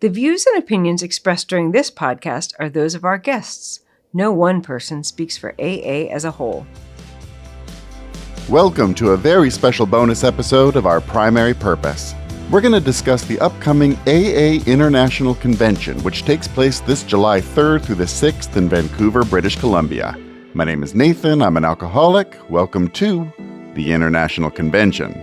The views and opinions expressed during this podcast are those of our guests. No one person speaks for AA as a whole. Welcome to a very special bonus episode of Our Primary Purpose. We're going to discuss the upcoming AA International Convention, which takes place this July 3rd through the 6th in Vancouver, British Columbia. My name is Nathan. I'm an alcoholic. Welcome to the International Convention.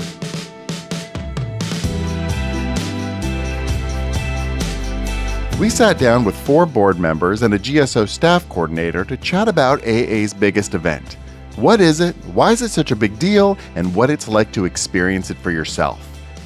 We sat down with 4 board members and a GSO staff coordinator to chat about AA's biggest event. What is it, why is it such a big deal, and what it's like to experience it for yourself.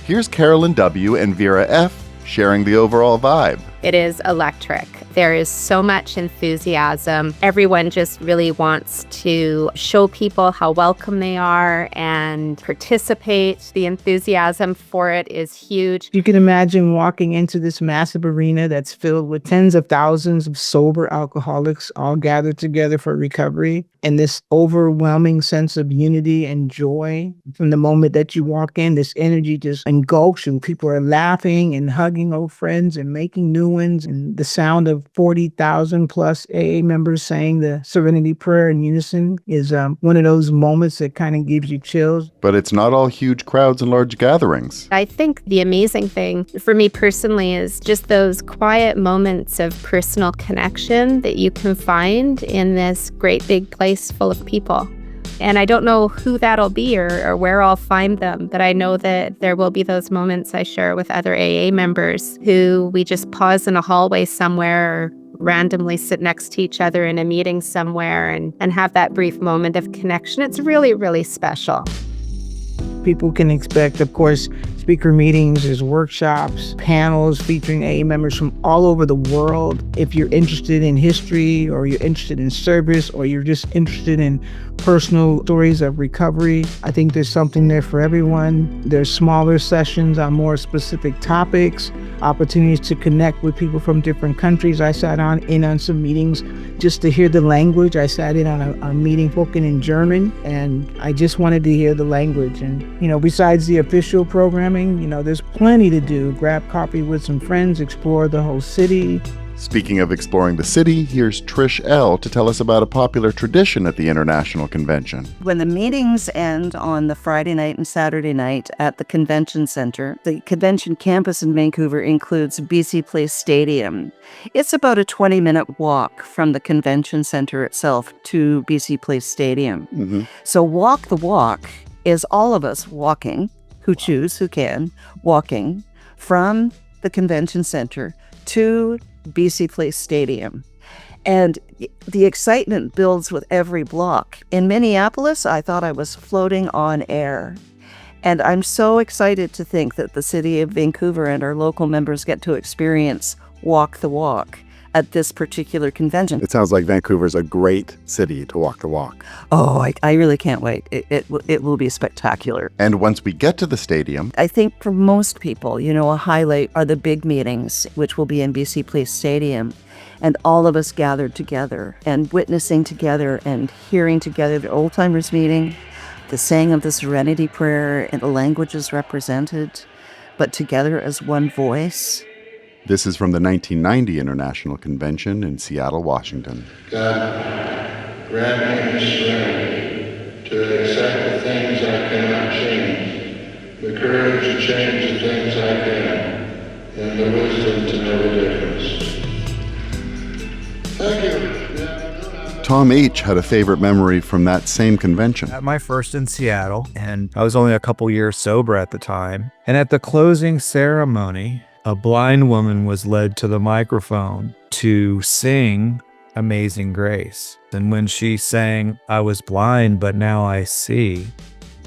Here's Carolyn W. and Vera F. sharing the overall vibe. It is electric. There is so much enthusiasm. Everyone just really wants to show people how welcome they are and participate. The enthusiasm for it is huge. You can imagine walking into this massive arena that's filled with tens of thousands of sober alcoholics all gathered together for recovery, and this overwhelming sense of unity and joy. From the moment that you walk in, this energy just engulfs you. People are laughing and hugging old friends and making new ones, and the sound of 40,000 plus AA members saying the Serenity Prayer in unison is one of those moments that kind of gives you chills. But it's not all huge crowds and large gatherings. I think the amazing thing for me personally is just those quiet moments of personal connection that you can find in this great big place full of people. And I don't know who that'll be or where I'll find them, but I know that there will be those moments I share with other AA members who we just pause in a hallway somewhere or randomly sit next to each other in a meeting somewhere and have that brief moment of connection. It's really, really special. People can expect, of course, speaker meetings, there's workshops, panels featuring AA members from all over the world. If you're interested in history or you're interested in service or you're just interested in personal stories of recovery, I think there's something there for everyone. There's smaller sessions on more specific topics, opportunities to connect with people from different countries. I sat in on some meetings just to hear the language. I sat in on a meeting spoken in German, and I just wanted to hear the language. And, besides the official programming, there's plenty to do. Grab coffee with some friends, explore the whole city. Speaking of exploring the city, here's Trish L. to tell us about a popular tradition at the International Convention. When the meetings end on the Friday night and Saturday night at the Convention Center, the convention campus in Vancouver includes BC Place Stadium. It's about a 20-minute walk from the Convention Center itself to BC Place Stadium. Mm-hmm. So Walk the Walk is all of us walking, who choose, who can, walking from the Convention Center to BC Place Stadium. And the excitement builds with every block. In Minneapolis, I thought I was floating on air. And I'm so excited to think that the city of Vancouver and our local members get to experience Walk the Walk at this particular convention. It sounds like Vancouver's a great city to walk the walk. Oh, I really can't wait. It will be spectacular. And once we get to the stadium, I think for most people, a highlight are the big meetings, which will be in BC Place Stadium. And all of us gathered together and witnessing together and hearing together the old timers meeting, the saying of the Serenity Prayer and the languages represented, but together as one voice. This is from the 1990 International Convention in Seattle, Washington. God, grant me the serenity to accept the things I cannot change, the courage to change the things I can, and the wisdom to know the difference. Thank you. Tom H. had a favorite memory from that same convention. At my first in Seattle, and I was only a couple years sober at the time. And at the closing ceremony, a blind woman was led to the microphone to sing Amazing Grace. And when she sang, I was blind, but now I see,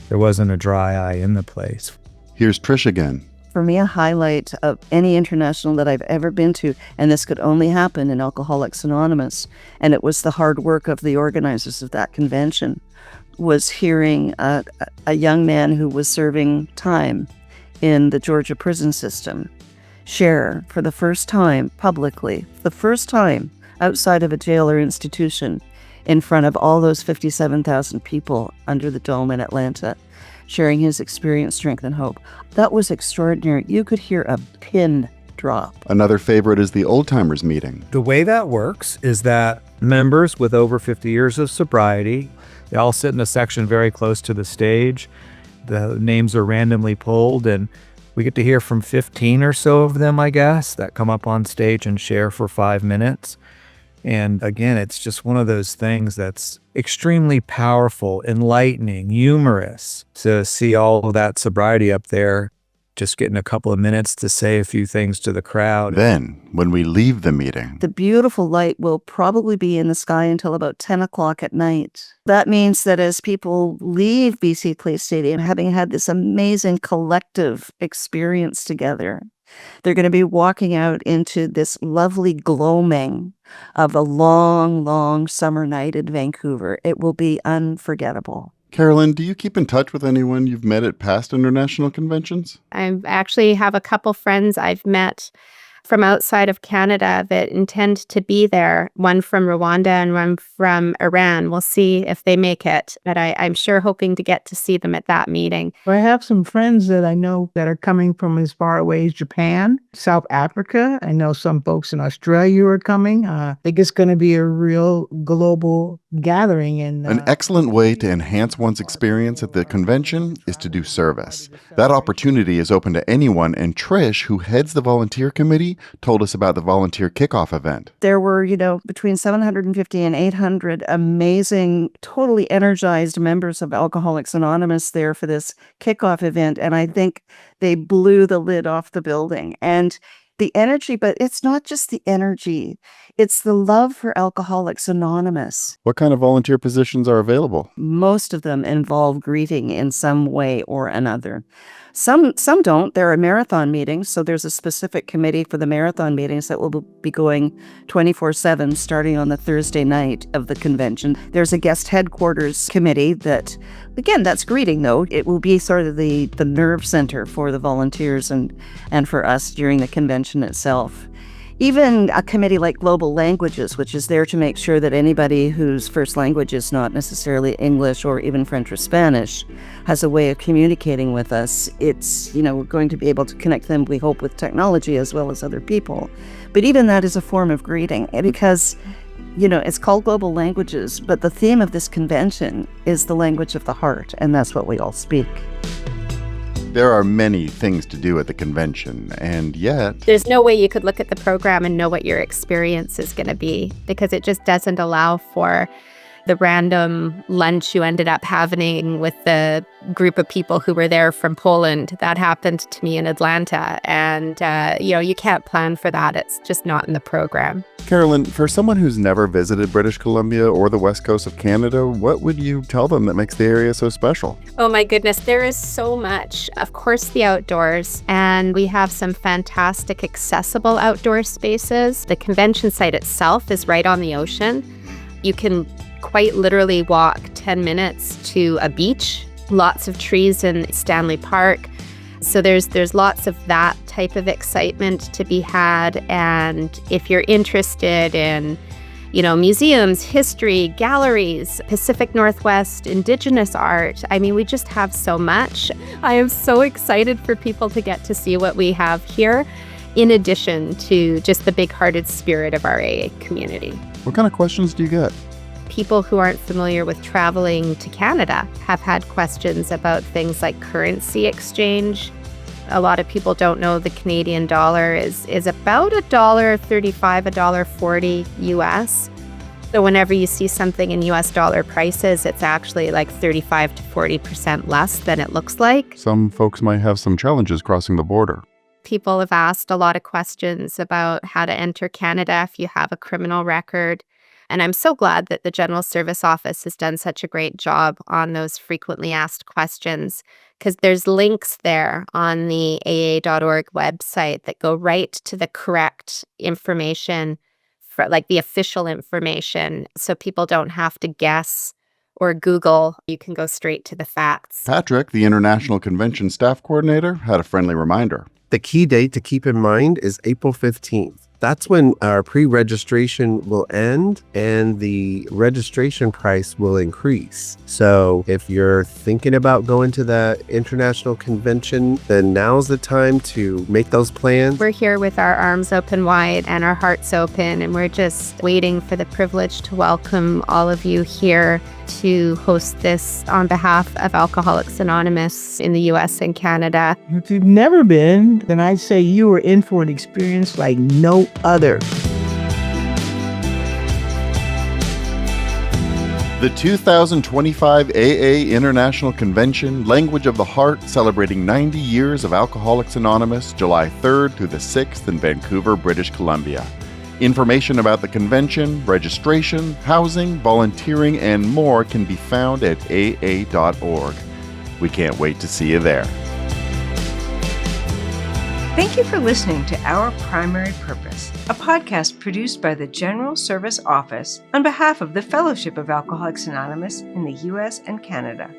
there wasn't a dry eye in the place. Here's Trish again. For me, a highlight of any international that I've ever been to, and this could only happen in Alcoholics Anonymous, and it was the hard work of the organizers of that convention, was hearing a young man who was serving time in the Georgia prison system share for the first time publicly, the first time outside of a jail or institution, in front of all those 57,000 people under the dome in Atlanta, sharing his experience, strength, and hope. That was extraordinary. You could hear a pin drop. Another favorite is the Old Timers meeting. The way that works is that members with over 50 years of sobriety, they all sit in a section very close to the stage. The names are randomly pulled, and we get to hear from 15 or so of them, I guess, that come up on stage and share for 5 minutes. And again, it's just one of those things that's extremely powerful, enlightening, humorous to see all of that sobriety up there, just getting a couple of minutes to say a few things to the crowd. Then, when we leave the meeting, The beautiful light will probably be in the sky until about 10 o'clock at night. That means that as people leave BC Place Stadium, having had this amazing collective experience together, they're going to be walking out into this lovely gloaming of a long, long summer night in Vancouver. It will be unforgettable. Carolyn, do you keep in touch with anyone you've met at past international conventions? I actually have a couple friends I've met from outside of Canada that intend to be there, one from Rwanda and one from Iran. We'll see if they make it, but I'm sure hoping to get to see them at that meeting. I have some friends that I know that are coming from as far away as Japan, South Africa. I know some folks in Australia are coming. I think it's going to be a real global gathering. And An excellent way to enhance one's experience at the convention is to do service. That opportunity is open to anyone, and Trish, who heads the volunteer committee, told us about the volunteer kickoff event. There were, between 750 and 800 amazing, totally energized members of Alcoholics Anonymous there for this kickoff event. And I think they blew the lid off the building. And the energy, but it's not just the energy, it's the love for Alcoholics Anonymous. What kind of volunteer positions are available? Most of them involve greeting in some way or another. Some don't. There are marathon meetings, so there's a specific committee for the marathon meetings that will be going 24/7 starting on the Thursday night of the convention. There's a guest headquarters committee that, again, that's greeting though. It will be sort of the nerve center for the volunteers and for us during the convention itself. Even a committee like Global Languages, which is there to make sure that anybody whose first language is not necessarily English or even French or Spanish has a way of communicating with us. It's, we're going to be able to connect them, we hope, with technology as well as other people. But even that is a form of greeting because, it's called Global Languages, but the theme of this convention is the language of the heart, and that's what we all speak. There are many things to do at the convention, and yet There's no way you could look at the program and know what your experience is going to be because it just doesn't allow for the random lunch you ended up having with the group of people who were there from Poland. That happened to me in Atlanta. And, you can't plan for that. It's just not in the program. Carolyn, for someone who's never visited British Columbia or the west coast of Canada, what would you tell them that makes the area so special? Oh my goodness, there is so much. Of course, the outdoors, and we have some fantastic accessible outdoor spaces. The convention site itself is right on the ocean. You can quite literally walk 10 minutes to a beach, lots of trees in Stanley Park. So there's lots of that type of excitement to be had. And if you're interested in, museums, history, galleries, Pacific Northwest, Indigenous art, we just have so much. I am so excited for people to get to see what we have here, in addition to just the big-hearted spirit of our AA community. What kind of questions do you get? People who aren't familiar with traveling to Canada have had questions about things like currency exchange. A lot of people don't know the Canadian dollar is about $1.35, $1.40 US. So whenever you see something in US dollar prices, it's actually like 35 to 40% less than it looks like. Some folks might have some challenges crossing the border. People have asked a lot of questions about how to enter Canada if you have a criminal record. And I'm so glad that the General Service Office has done such a great job on those frequently asked questions, because there's links there on the AA.org website that go right to the correct information, for like the official information, so people don't have to guess or Google. You can go straight to the facts. Patrick, the International Convention Staff Coordinator, had a friendly reminder. The key date to keep in mind is April 15th. that's when our pre-registration will end and the registration price will increase. So if you're thinking about going to the international convention, then now's the time to make those plans. We're here with our arms open wide and our hearts open, and we're just waiting for the privilege to welcome all of you here to host this on behalf of Alcoholics Anonymous in the US and Canada. If you've never been, then I'd say you are in for an experience like no other. The 2025 AA International Convention, Language of the Heart, celebrating 90 years of Alcoholics Anonymous, July 3rd through the 6th in Vancouver, British Columbia. Information about the convention, registration, housing, volunteering, and more can be found at aa.org. We can't wait to see you there. Thank you for listening to Our Primary Purpose, a podcast produced by the General Service Office on behalf of the Fellowship of Alcoholics Anonymous in the U.S. and Canada.